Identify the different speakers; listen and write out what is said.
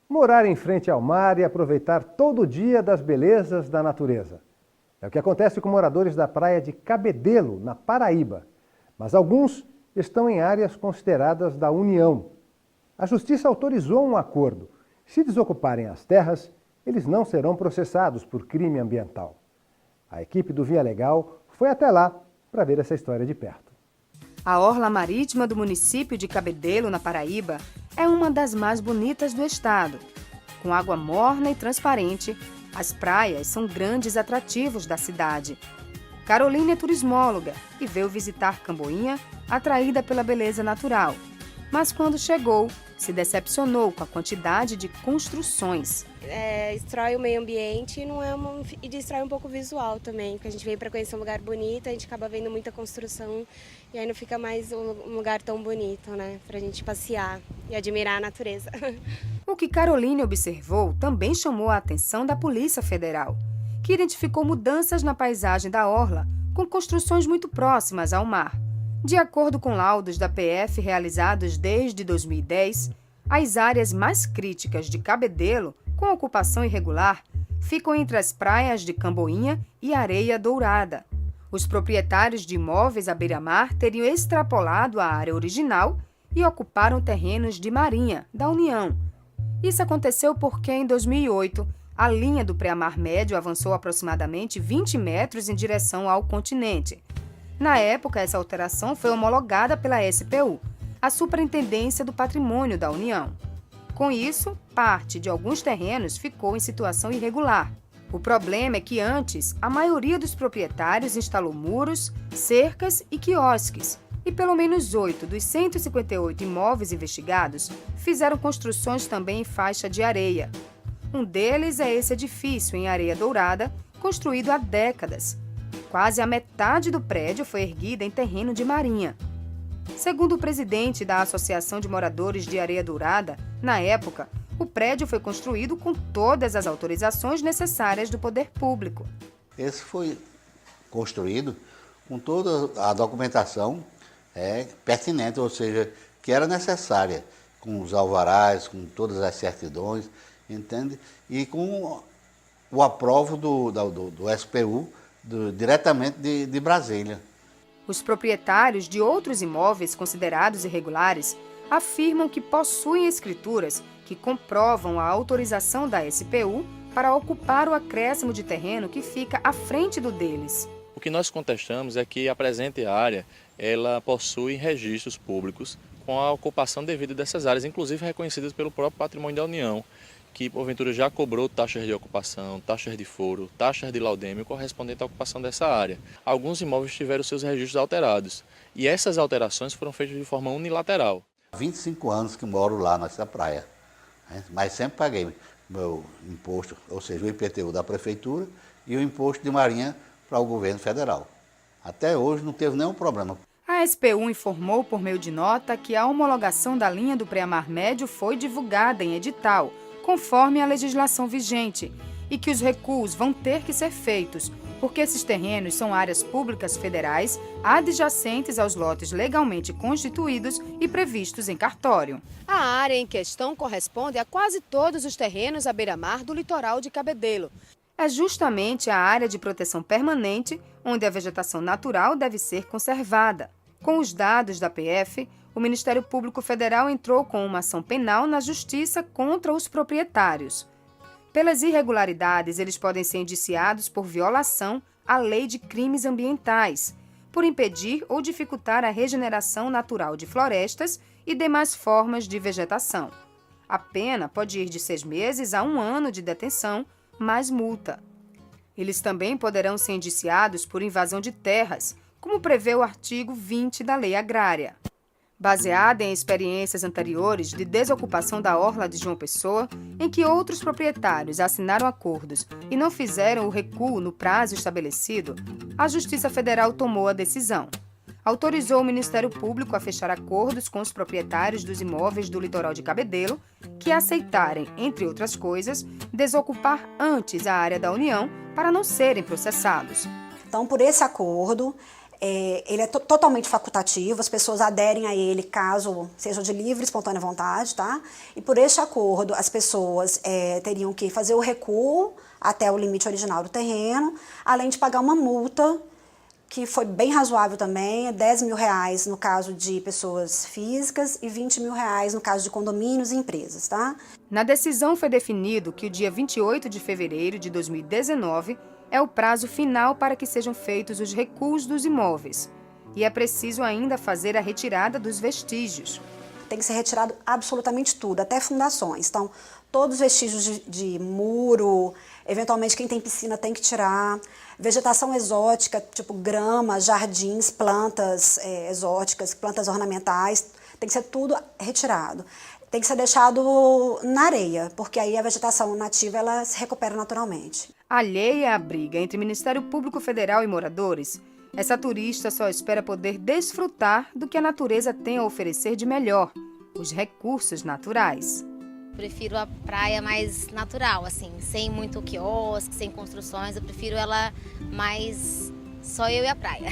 Speaker 1: Morar em frente ao mar e aproveitar todo o dia das belezas da natureza. É o que acontece com moradores da praia de Cabedelo, na Paraíba. Mas alguns estão em áreas consideradas da União. A Justiça autorizou um acordo. Se desocuparem as terras, eles não serão processados por crime ambiental. A equipe do Via Legal foi até lá para ver essa história de perto.
Speaker 2: A orla marítima do município de Cabedelo, na Paraíba, é uma das mais bonitas do estado. Com água morna e transparente, as praias são grandes atrativos da cidade. Carolina é turismóloga e veio visitar Camboinha, atraída pela beleza natural. Mas quando chegou, se decepcionou com a quantidade de construções.
Speaker 3: Destrói o meio ambiente e destrói um pouco o visual também, porque a gente veio para conhecer um lugar bonito, a gente acaba vendo muita construção e aí não fica mais um lugar tão bonito, né, para a gente passear e admirar a natureza.
Speaker 2: O que Caroline observou também chamou a atenção da Polícia Federal, que identificou mudanças na paisagem da orla, com construções muito próximas ao mar. De acordo com laudos da PF realizados desde 2010, as áreas mais críticas de Cabedelo, com ocupação irregular, ficam entre as praias de Camboinha e Areia Dourada. Os proprietários de imóveis à beira-mar teriam extrapolado a área original e ocuparam terrenos de Marinha, da União. Isso aconteceu porque, em 2008, a linha do pré-mar médio avançou aproximadamente 20 metros em direção ao continente. Na época, essa alteração foi homologada pela SPU, a Superintendência do Patrimônio da União. Com isso, parte de alguns terrenos ficou em situação irregular. O problema é que antes, a maioria dos proprietários instalou muros, cercas e quiosques, e pelo menos 8 dos 158 imóveis investigados fizeram construções também em faixa de areia. Um deles é esse edifício em Areia Dourada, construído há décadas. Quase a metade do prédio foi erguida em terreno de marinha. Segundo o presidente da Associação de Moradores de Areia Dourada, na época, o prédio foi construído com todas as autorizações necessárias do poder público.
Speaker 4: Esse foi construído com toda a documentação pertinente, ou seja, que era necessária, com os alvarás, com todas as certidões, entende? E com o aprovo do SPU, diretamente de Brasília.
Speaker 2: Os proprietários de outros imóveis considerados irregulares afirmam que possuem escrituras que comprovam a autorização da SPU para ocupar o acréscimo de terreno que fica à frente do deles.
Speaker 5: O que nós contestamos é que a presente área ela possui registros públicos com a ocupação devida dessas áreas, inclusive reconhecidas pelo próprio Patrimônio da União, que porventura já cobrou taxas de ocupação, taxas de foro, taxas de laudêmio correspondente à ocupação dessa área. Alguns imóveis tiveram seus registros alterados e essas alterações foram feitas de forma unilateral.
Speaker 4: Há 25 anos que moro lá nessa praia, mas sempre paguei meu imposto, ou seja, o IPTU da prefeitura e o imposto de marinha para o governo federal. Até hoje não teve nenhum problema.
Speaker 2: A SPU informou por meio de nota que a homologação da linha do pré-mar médio foi divulgada em edital, conforme a legislação vigente, e que os recuos vão ter que ser feitos, porque esses terrenos são áreas públicas federais adjacentes aos lotes legalmente constituídos e previstos em cartório. A área em questão corresponde a quase todos os terrenos à beira-mar do litoral de Cabedelo. É justamente a área de proteção permanente onde a vegetação natural deve ser conservada. Com os dados da PF, o Ministério Público Federal entrou com uma ação penal na Justiça contra os proprietários. Pelas irregularidades, eles podem ser indiciados por violação à Lei de Crimes Ambientais, por impedir ou dificultar a regeneração natural de florestas e demais formas de vegetação. A pena pode ir de 6 meses a 1 ano de detenção, mais multa. Eles também poderão ser indiciados por invasão de terras, como prevê o artigo 20 da Lei Agrária. Baseada em experiências anteriores de desocupação da orla de João Pessoa, em que outros proprietários assinaram acordos e não fizeram o recuo no prazo estabelecido, a Justiça Federal tomou a decisão. Autorizou o Ministério Público a fechar acordos com os proprietários dos imóveis do litoral de Cabedelo que aceitarem, entre outras coisas, desocupar antes a área da União para não serem processados.
Speaker 6: Então, por esse acordo, Ele é totalmente facultativo, as pessoas aderem a ele caso seja de livre e espontânea vontade, tá? E por este acordo, as pessoas teriam que fazer o recuo até o limite original do terreno, além de pagar uma multa, que foi bem razoável também, R$10.000 no caso de pessoas físicas e R$20.000 no caso de condomínios e empresas, tá?
Speaker 2: Na decisão foi definido que o dia 28 de fevereiro de 2019 é o prazo final para que sejam feitos os recuos dos imóveis. E é preciso ainda fazer a retirada dos vestígios.
Speaker 6: Tem que ser retirado absolutamente tudo, até fundações. Então, todos os vestígios de muro, eventualmente quem tem piscina tem que tirar. Vegetação exótica, tipo grama, jardins, plantas exóticas, plantas ornamentais, tem que ser tudo retirado. Tem que ser deixado na areia, porque aí a vegetação nativa ela se recupera naturalmente.
Speaker 2: Alheia à briga entre Ministério Público Federal e moradores, essa turista só espera poder desfrutar do que a natureza tem a oferecer de melhor, os recursos naturais.
Speaker 7: Prefiro a praia mais natural, assim, sem muito quiosque, sem construções. Eu prefiro ela mais só eu e a praia.